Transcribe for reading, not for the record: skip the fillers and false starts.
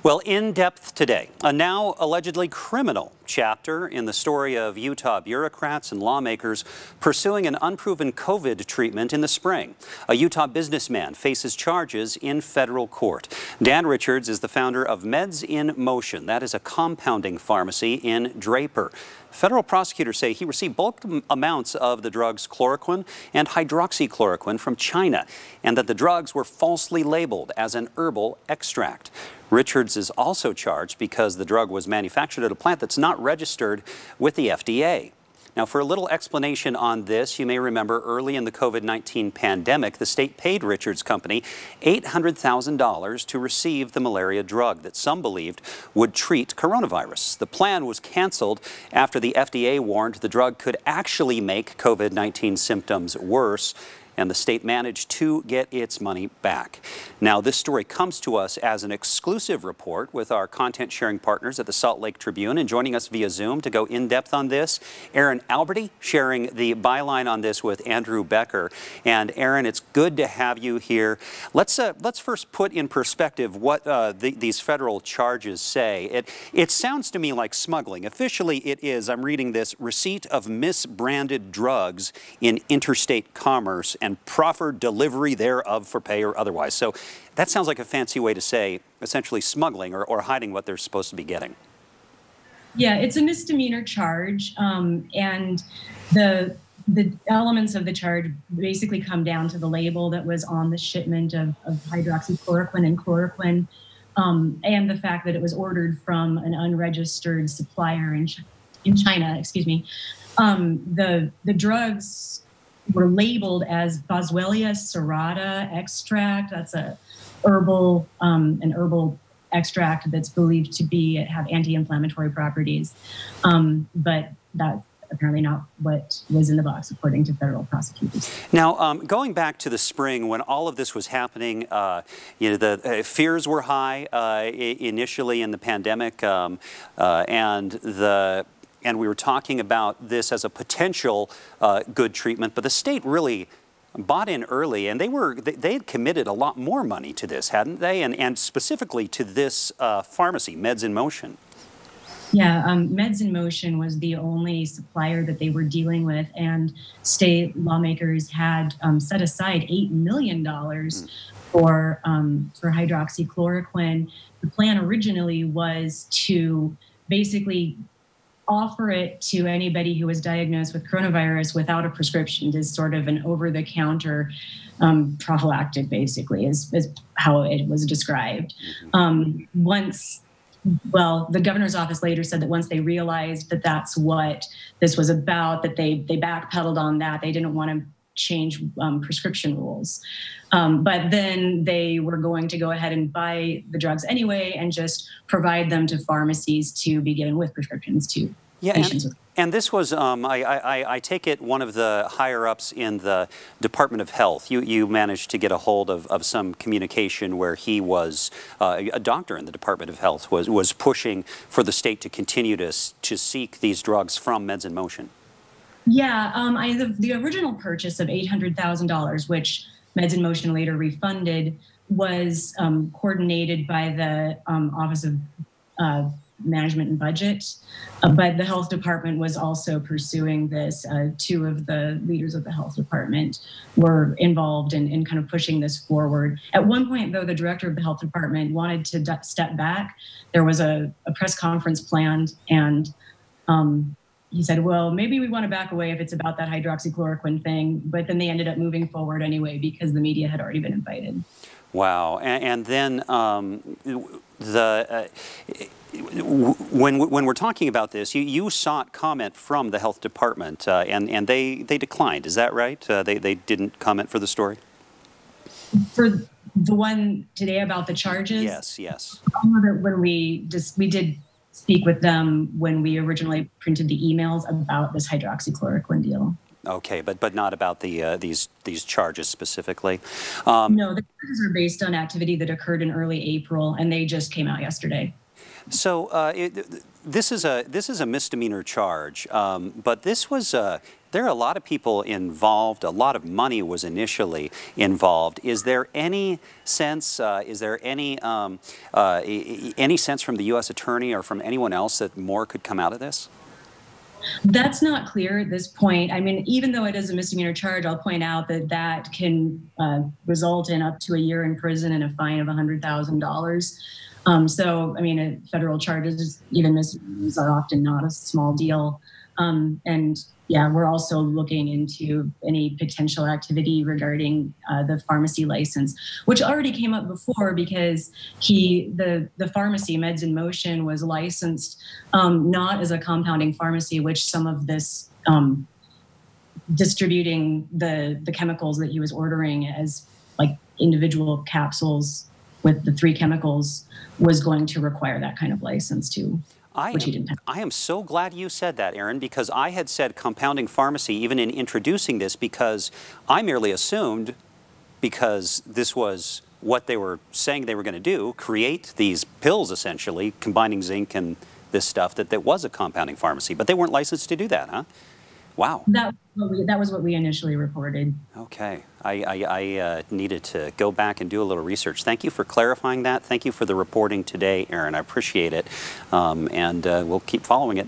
Well, in depth today, a now allegedly criminal chapter in the story of Utah bureaucrats and lawmakers pursuing an unproven COVID treatment in the spring. A Utah businessman faces charges in federal court. Dan Richards is the founder of Meds in Motion. That is a compounding pharmacy in Draper. Federal prosecutors say he received bulk amounts of the drugs chloroquine and hydroxychloroquine from China, and that the drugs were falsely labeled as an herbal extract. Richards is also charged because the drug was manufactured at a plant that's not registered with the FDA. Now, for a little explanation on this, you may remember early in the COVID-19 pandemic, the state paid Richards' company $800,000 to receive the malaria drug that some believed would treat coronavirus. The plan was canceled after the FDA warned the drug could actually make COVID-19 symptoms worse, and the state managed to get its money back. Now, this story comes to us as an exclusive report with our content sharing partners at the Salt Lake Tribune, and joining us via Zoom to go in depth on this, Aaron Alberty sharing the byline on this with Andrew Becker. And Aaron, it's good to have you here. Let's first put in perspective what these federal charges say. It sounds to me like smuggling. Officially, it is, I'm reading this, receipt of misbranded drugs in interstate commerce and proffered delivery thereof for pay or otherwise. So that sounds like a fancy way to say essentially smuggling or hiding what they're supposed to be getting. Yeah, it's a misdemeanor charge, and the elements of the charge basically come down to the label that was on the shipment of hydroxychloroquine and chloroquine, and the fact that it was ordered from an unregistered supplier in China. Excuse me. The drugs were labeled as Boswellia serrata extract. That's an herbal extract that's believed to have anti-inflammatory properties, but that's apparently not what was in the box, according to federal prosecutors. Now, going back to the spring when all of this was happening, the fears were high initially in the pandemic, and we were talking about this as a potential good treatment, but the state really bought in early, and they had committed a lot more money to this, hadn't they? And specifically to this pharmacy, Meds in Motion. Yeah, Meds in Motion was the only supplier that they were dealing with, and state lawmakers had set aside $8 million for hydroxychloroquine. The plan originally was to basically offer it to anybody who was diagnosed with coronavirus without a prescription, as sort of an over-the-counter prophylactic, basically, is how it was described. The governor's office later said that once they realized that that's what this was about, that they backpedaled on that. They didn't want to change prescription rules. But then they were going to go ahead and buy the drugs anyway and just provide them to pharmacies to be given with prescriptions to patients. And this was, I take it, one of the higher-ups in the Department of Health. You managed to get a hold of some communication where he was, a doctor in the Department of Health, was pushing for the state to continue to seek these drugs from Meds in Motion. Yeah, the original purchase of $800,000, which Meds in Motion later refunded, was coordinated by the Office of Management and Budget, but the health department was also pursuing this. Two of the leaders of the health department were involved in kind of pushing this forward. At one point, though, the director of the health department wanted to step back. There was a press conference planned, and he said, well, maybe we want to back away if it's about that hydroxychloroquine thing, but then they ended up moving forward anyway because the media had already been invited. Wow. And then when we're talking about this, you sought comment from the health department, and they declined. Is that right? They didn't comment for the story? For the one today about the charges? Yes. When we did speak with them when we originally printed the emails about this hydroxychloroquine deal. Okay, but not about the these charges specifically. No, the charges are based on activity that occurred in early April, and they just came out yesterday. So this is a misdemeanor charge, but this was There are a lot of people involved. A lot of money was initially involved. Is there any sense? Is there any sense from the U.S. Attorney or from anyone else that more could come out of this? That's not clear at this point. I mean, even though it is a misdemeanor charge, I'll point out that that can result in up to a year in prison and a fine of $100,000. So, I mean, federal charges, even misdemeanors, are often not a small deal. And yeah, we're also looking into any potential activity regarding the pharmacy license, which already came up before because the pharmacy, Meds in Motion, was licensed not as a compounding pharmacy, which some of this distributing the chemicals that he was ordering as like individual capsules with the 3 chemicals was going to require that kind of license too. I am so glad you said that, Erin, because I had said compounding pharmacy even in introducing this because I merely assumed, because this was what they were saying they were going to do, create these pills essentially, combining zinc and this stuff, that was a compounding pharmacy. But they weren't licensed to do that, huh? Wow. That was what we initially reported. Okay. I needed to go back and do a little research. Thank you for clarifying that. Thank you for the reporting today, Erin. I appreciate it. And we'll keep following it.